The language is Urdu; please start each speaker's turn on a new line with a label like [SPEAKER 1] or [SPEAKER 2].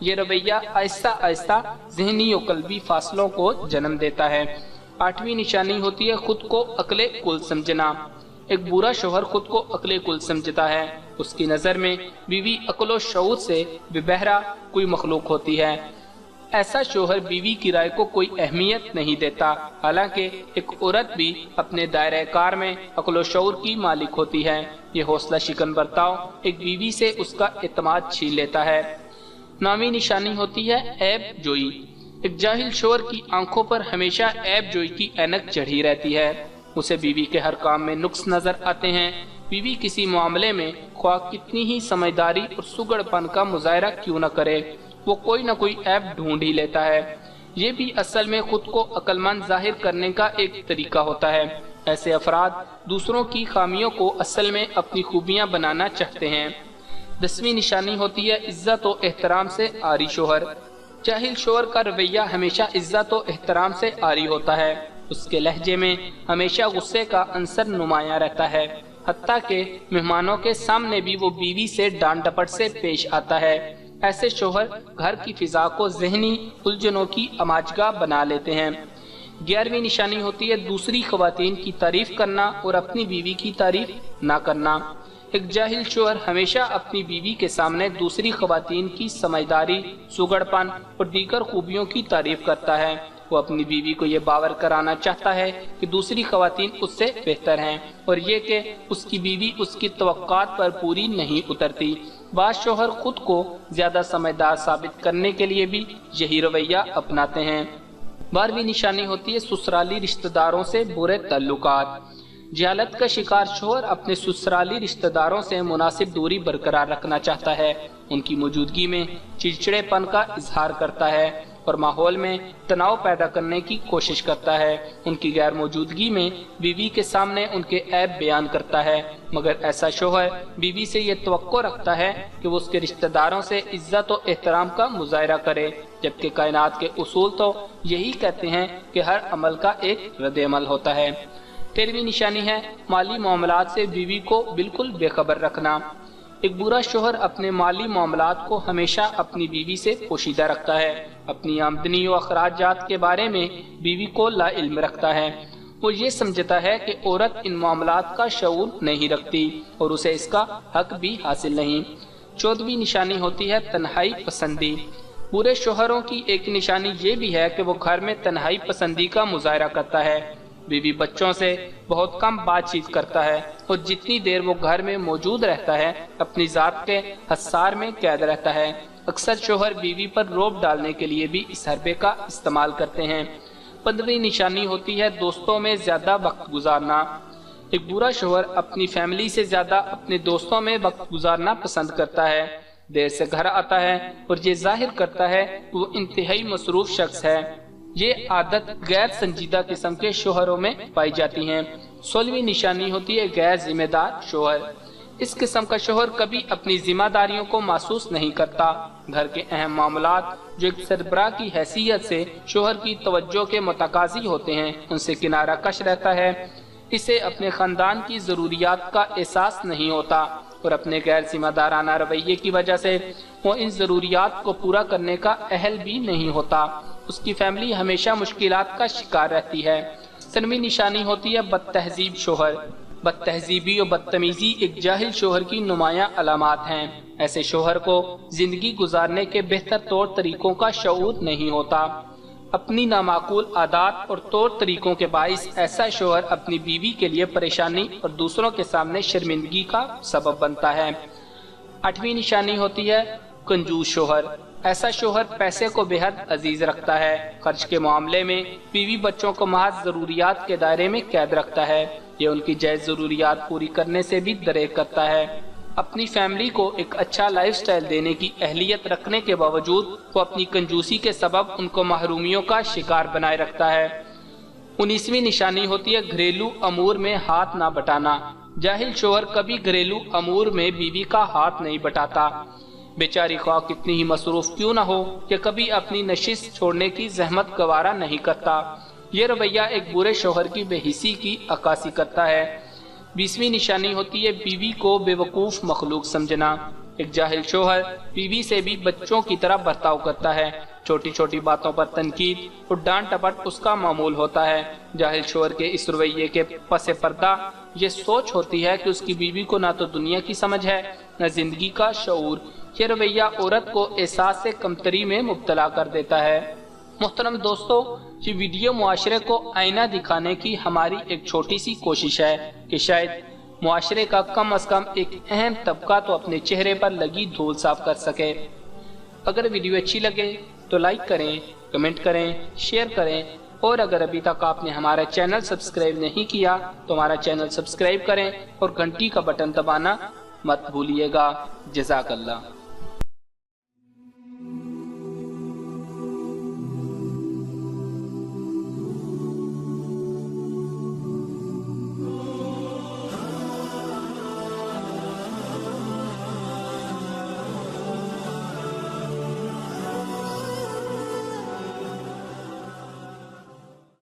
[SPEAKER 1] یہ رویہ آہستہ آہستہ ذہنی و قلبی فاصلوں کو جنم دیتا ہے۔ 8ویں نشانی ہوتی ہے خود کو عقل کل سمجھنا۔ ایک برا شوہر خود کو عقل کل سمجھتا ہے۔ اس کی نظر میں بیوی عقل و شعور سے بے بہرا کوئی مخلوق ہوتی ہے۔ ایسا شوہر بیوی کی رائے کو کوئی اہمیت نہیں دیتا، حالانکہ ایک عورت بھی اپنے دائرہ کار میں عقل و شعور کی مالک ہوتی ہے۔ یہ حوصلہ شکن برتاؤ ایک بیوی سے اس کا اعتماد چھین لیتا ہے۔ 9ویں نشانی ہوتی ہے عیب جوئی۔ ایک جاہل شوہر کی آنکھوں پر ہمیشہ عیب جوئی کی اینک چڑھی رہتی ہے۔ اسے بیوی کے ہر کام میں نقص نظر آتے ہیں۔ بیوی کسی معاملے میں خواہ کتنی ہی سمجھداری اور سگڑ پن کا مظاہرہ کیوں نہ کرے، وہ کوئی نہ کوئی عیب ڈھونڈ ہی لیتا ہے۔ یہ بھی اصل میں خود کو عقل مند ظاہر کرنے کا ایک طریقہ ہوتا ہے۔ ایسے افراد دوسروں کی خامیوں کو اصل میں اپنی خوبیاں بنانا چاہتے ہیں۔ 10ویں نشانی ہوتی ہے عزت و احترام سے عاری شوہر۔ جاہل شوہر کا رویہ ہمیشہ عزت و احترام سے عاری ہوتا ہے۔ اس کے لہجے میں ہمیشہ غصے کا عنصر نمایاں رہتا ہے، حتیٰ کہ مہمانوں کے سامنے بھی وہ بیوی سے ڈانٹ ڈپٹ سے پیش آتا ہے۔ ایسے شوہر گھر کی فضا کو ذہنی الجھنوں کی اماجگاہ بنا لیتے ہیں۔ 11ویں نشانی ہوتی ہے دوسری خواتین کی تعریف کرنا اور اپنی بیوی کی تعریف نہ کرنا۔ ایک جاہل شوہر ہمیشہ اپنی بیوی کے سامنے دوسری خواتین کی سمجھداری، سگڑ پن اور دیگر خوبیوں کی تعریف کرتا ہے۔ وہ اپنی بیوی کو یہ باور کرانا چاہتا ہے کہ دوسری خواتین اس سے بہتر ہیں، اور یہ کہ اس کی بیوی اس کی توقعات پر پوری نہیں اترتی۔ بعض شوہر خود کو زیادہ سمجھدار ثابت کرنے کے لیے بھی یہی رویہ اپناتے ہیں۔ 12ویں نشانی ہوتی ہے سسرالی رشتہ داروں سے برے تعلقات۔ جہالت کا شکار شوہر اپنے سسرالی رشتہ داروں سے مناسب دوری برقرار رکھنا چاہتا ہے۔ ان کی موجودگی میں چڑچڑے پن کا اظہار کرتا ہے اور ماحول میں تناؤ پیدا کرنے کی کوشش کرتا ہے۔ ان کی غیر موجودگی میں بیوی کے سامنے ان کے عیب بیان کرتا ہے، مگر ایسا شوہر بیوی سے یہ توقع رکھتا ہے کہ وہ اس کے رشتہ داروں سے عزت و احترام کا مظاہرہ کرے، جبکہ کائنات کے اصول تو یہی کہتے ہیں کہ ہر عمل کا ایک رد عمل ہوتا ہے۔ 13ویں نشانی ہے مالی معاملات سے بیوی کو بالکل بے خبر رکھنا۔ ایک برا شوہر اپنے مالی معاملات کو ہمیشہ اپنی بیوی سے پوشیدہ رکھتا ہے۔ اپنی آمدنی و اخراجات کے بارے میں بیوی کو لا علم رکھتا ہے۔ وہ یہ سمجھتا ہے کہ عورت ان معاملات کا شعور نہیں رکھتی اور اسے اس کا حق بھی حاصل نہیں۔ 14ویں نشانی ہوتی ہے تنہائی پسندی۔ برے شوہروں کی ایک نشانی یہ بھی ہے کہ وہ گھر میں تنہائی پسندی کا مظاہرہ کرتا ہے۔ بیوی بچوں سے بہت کم بات چیت کرتا ہے اور جتنی دیر وہ گھر میں موجود رہتا ہے اپنی ذات کے حصار میں قید رہتا ہے۔ اکثر شوہر بیوی پر روب ڈالنے کے لیے بھی اس حربے کا استعمال کرتے ہیں۔ 15ویں نشانی ہوتی ہے دوستوں میں زیادہ وقت گزارنا۔ ایک برا شوہر اپنی فیملی سے زیادہ اپنے دوستوں میں وقت گزارنا پسند کرتا ہے۔ دیر سے گھر آتا ہے اور یہ ظاہر کرتا ہے کہ وہ انتہائی مصروف شخص ہے۔ یہ عادت غیر سنجیدہ قسم کے شوہروں میں پائی جاتی ہیں۔ 16ویں نشانی ہوتی ہے غیر ذمہ دار شوہر۔ اس قسم کا شوہر کبھی اپنی ذمہ داریوں کو محسوس نہیں کرتا۔ گھر کے اہم معاملات جو ایک سربراہ کی حیثیت سے شوہر کی توجہ کے متقاضی ہوتے ہیں ان سے کنارہ کش رہتا ہے۔ اسے اپنے خاندان کی ضروریات کا احساس نہیں ہوتا اور اپنے غیر ذمہ دارانہ رویے کی وجہ سے وہ ان ضروریات کو پورا کرنے کا اہل بھی نہیں ہوتا۔ اس کی فیملی ہمیشہ مشکلات کا شکار رہتی ہے۔ 17ویں نشانی ہوتی ہے بد تہذیب شوہر۔ بد تہذیبی اور بدتمیزی ایک جاہل شوہر کی نمایاں علامات ہیں۔ ایسے شوہر کو زندگی گزارنے کے بہتر طور طریقوں کا شعور نہیں ہوتا۔ اپنی نامعقول عادات اور طور طریقوں کے باعث ایسا شوہر اپنی بیوی کے لیے پریشانی اور دوسروں کے سامنے شرمندگی کا سبب بنتا ہے۔ 8ویں نشانی ہوتی ہے کنجوس شوہر۔ ایسا شوہر پیسے کو بے حد عزیز رکھتا ہے۔ خرچ کے معاملے میں بیوی بچوں کو محض ضروریات کے دائرے میں قید رکھتا ہے۔ یہ ان کی جائز ضروریات پوری کرنے سے بھی دریغ کرتا ہے۔ اپنی فیملی کو ایک اچھا لائف سٹائل دینے کی اہلیت رکھنے کے باوجود وہ اپنی کنجوسی کے سبب ان کو محرومیوں کا شکار بنائے رکھتا ہے۔ 19ویں نشانی ہوتی ہے گھریلو امور میں ہاتھ نہ بٹانا۔ جاہل شوہر کبھی گھریلو امور میں بیوی کا ہاتھ نہیں بٹاتا۔ بیچاری خواہ کتنی ہی مصروف کیوں نہ ہو کہ کبھی اپنی نشست چھوڑنے کی زحمت گوارا نہیں کرتا۔ یہ رویہ ایک برے شوہر کی بے حسی کی عکاسی کرتا ہے۔ 20ویں نشانی ہوتی ہے بیوی کو بے وقوف مخلوق سمجھنا۔ ایک جاہل شوہر بیوی سے بھی بچوں کی طرح برتاؤ کرتا ہے، چھوٹی چھوٹی باتوں پر تنقید اور ڈانٹ ٹپٹ اس کا معمول ہوتا ہے۔ جاہل شوہر کے اس رویے کے پس پردہ یہ سوچ ہوتی ہے کہ اس کی بیوی کو نہ تو دنیا کی سمجھ ہے نہ زندگی کا شعور۔ یہ رویہ عورت کو احساس سے کمتری میں مبتلا کر دیتا ہے۔ محترم دوستو، یہ ویڈیو معاشرے کو آئینہ دکھانے کی ہماری ایک چھوٹی سی کوشش ہے کہ شاید معاشرے کا کم از کم ایک اہم طبقہ تو اپنے چہرے پر لگی دھول صاف کر سکے۔ اگر ویڈیو اچھی لگے تو لائک کریں، کمنٹ کریں، شیئر کریں، اور اگر ابھی تک آپ نے ہمارا چینل سبسکرائب نہیں کیا تو ہمارا چینل سبسکرائب کریں اور گھنٹی کا بٹن دبانا مت بھولیے گا۔ جزاک اللہ۔